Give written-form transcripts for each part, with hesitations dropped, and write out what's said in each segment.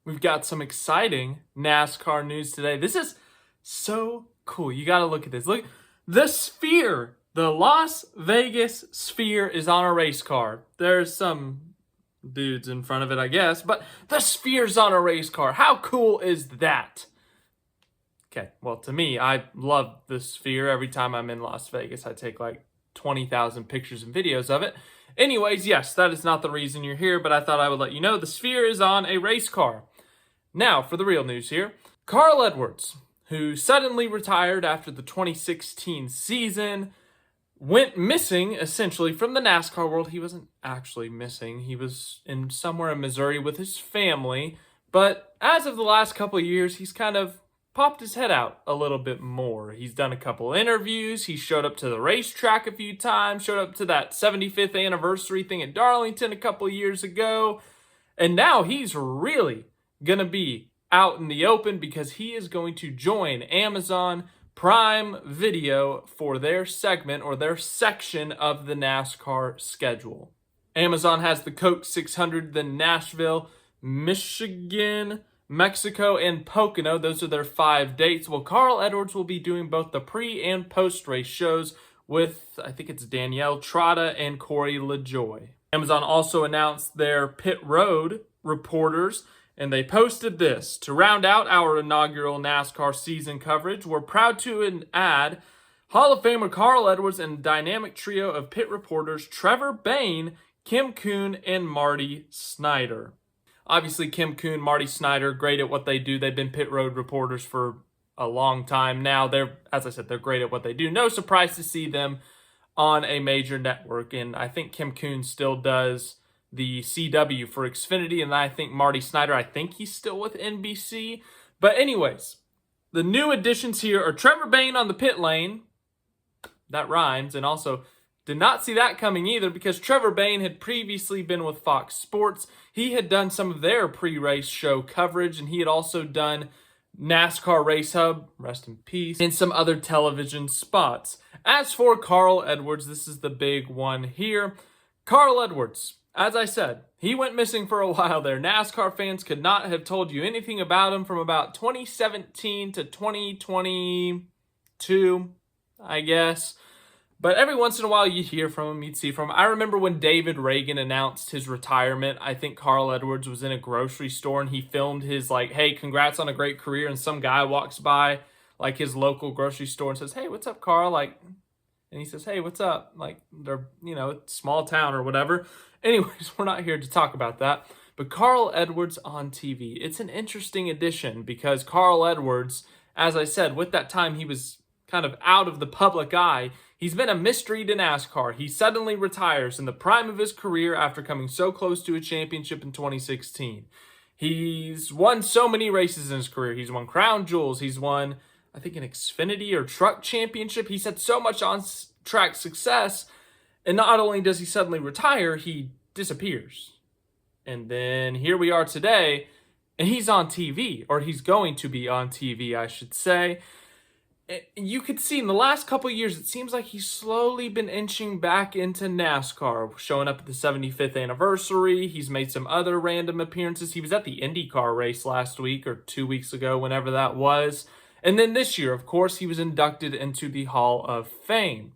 we've got some exciting NASCAR news today. This is so cool. You got to look at this. Look, the Sphere, the Las Vegas Sphere is on a race car. There's some dudes in front of it, I guess, but the Sphere's on a race car. How cool is that? Okay, well, to me, I love the Sphere. Every time I'm in Las Vegas, I take like 20,000 pictures and videos of it. Anyways, yes, that is not the reason you're here, but I thought I would let you know the Sphere is on a race car. Now, for the real news here. Carl Edwards, who suddenly retired after the 2016 season, went missing, essentially, from the NASCAR world. He wasn't actually missing. He was somewhere in Missouri with his family. But as of the last couple of years, he's kind of popped his head out a little bit more. He's done a couple interviews. He showed up to the racetrack a few times, showed up to that 75th anniversary thing at Darlington a couple of years ago. And now he's really going to be out in the open because he is going to join Amazon Prime Video for their segment or their section of the NASCAR schedule. Amazon has the Coke 600, the Nashville, Michigan, Mexico, and Pocono. Those are their 5 dates. Well, Carl Edwards will be doing both the pre- and post-race shows with, I think it's Danielle Trotta and Corey LaJoy. Amazon also announced their pit road reporters, and they posted this. To round out our inaugural NASCAR season coverage, we're proud to add Hall of Famer Carl Edwards and dynamic trio of pit reporters Trevor Bayne, Kim Kuhn, and Marty Snyder. Obviously, Kim Kuhn, Marty Snyder, great at what they do. They've been pit road reporters for a long time now. As I said, they're great at what they do. No surprise to see them on a major network. And I think Kim Kuhn still does the CW for Xfinity. And I think Marty Snyder, I think he's still with NBC. But anyways, the new additions here are Trevor Bayne on the pit lane. That rhymes. And also, did not see that coming either because Trevor Bayne had previously been with Fox Sports. He had done some of their pre-race show coverage, and he had also done NASCAR Race Hub, rest in peace, and some other television spots. As for Carl Edwards, this is the big one here. Carl Edwards, as I said, he went missing for a while there. NASCAR fans could not have told you anything about him from about 2017 to 2022, I guess. But every once in a while, you'd hear from him, you'd see from him. I remember when David Reagan announced his retirement, I think Carl Edwards was in a grocery store and he filmed his hey, congrats on a great career. And some guy walks by his local grocery store and says, hey, what's up, Carl? And he says, hey, what's up? They're, small town or whatever. Anyways, we're not here to talk about that. But Carl Edwards on TV, it's an interesting addition because Carl Edwards, as I said, with that time he was kind of out of the public eye. He's been a mystery to NASCAR. He suddenly retires in the prime of his career after coming so close to a championship in 2016. He's won so many races in his career. He's won Crown Jewels. He's won, I think, an Xfinity or Truck Championship. He's had so much on-track success. And not only does he suddenly retire, he disappears. And then here we are today, and he's on TV, or he's going to be on TV, I should say. You could see in the last couple of years, it seems like he's slowly been inching back into NASCAR, showing up at the 75th anniversary. He's made some other random appearances. He was at the IndyCar race last week or 2 weeks ago, whenever that was. And then this year, of course, he was inducted into the Hall of Fame.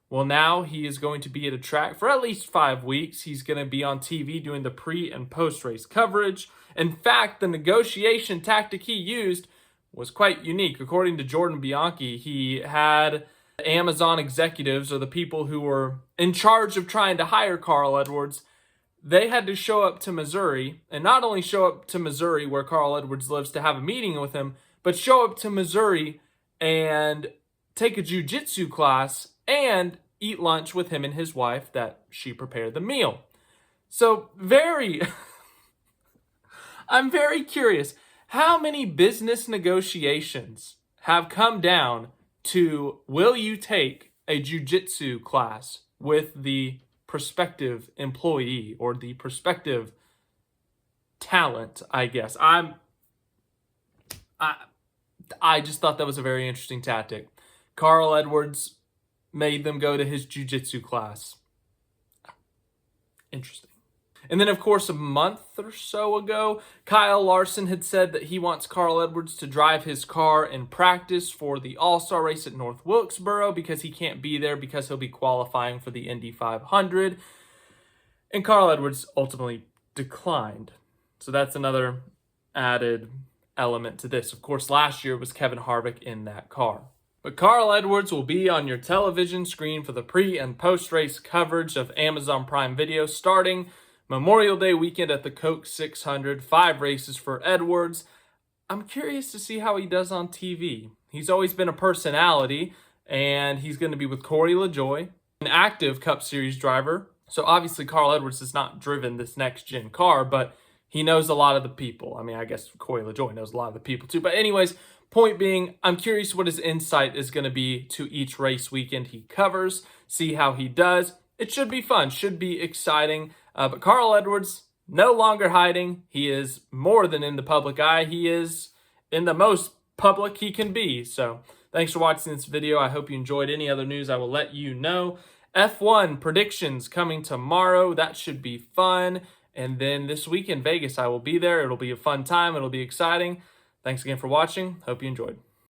Well, now he is going to be at a track for at least 5 weeks. He's going to be on TV doing the pre- and post-race coverage. In fact, the negotiation tactic he used was quite unique. According to Jordan Bianchi, he had Amazon executives, or the people who were in charge of trying to hire Carl Edwards, they had to show up to Missouri, and not only show up to Missouri where Carl Edwards lives to have a meeting with him, but show up to Missouri and take a jiu-jitsu class and eat lunch with him and his wife that she prepared the meal. So I'm very curious. How many business negotiations have come down to, will you take a jiu-jitsu class with the prospective employee or the prospective talent, I guess. I just thought that was a very interesting tactic. Carl Edwards made them go to his jiu-jitsu class. Interesting. And then, of course, a month or so ago, Kyle Larson had said that he wants Carl Edwards to drive his car in practice for the All-Star race at North Wilkesboro because he can't be there because he'll be qualifying for the Indy 500. And Carl Edwards ultimately declined. So that's another added element to this. Of course, last year was Kevin Harvick in that car. But Carl Edwards will be on your television screen for the pre- and post-race coverage of Amazon Prime Video starting Memorial Day weekend at the Coke 600. 5 races for Edwards. I'm curious to see how he does on TV. He's always been a personality, and he's going to be with Corey LaJoie, an active Cup Series driver. So obviously Carl Edwards has not driven this next-gen car, but he knows a lot of the people. I mean, I guess Corey LaJoie knows a lot of the people too. But anyways, point being, I'm curious what his insight is going to be to each race weekend he covers, see how he does. It should be fun, should be exciting. But Carl Edwards, no longer hiding. He is more than in the public eye. He is in the most public he can be. So thanks for watching this video. I hope you enjoyed. Any other news, I will let you know. F1 predictions coming tomorrow. That should be fun. And then this week in Vegas, I will be there. It'll be a fun time. It'll be exciting. Thanks again for watching. Hope you enjoyed.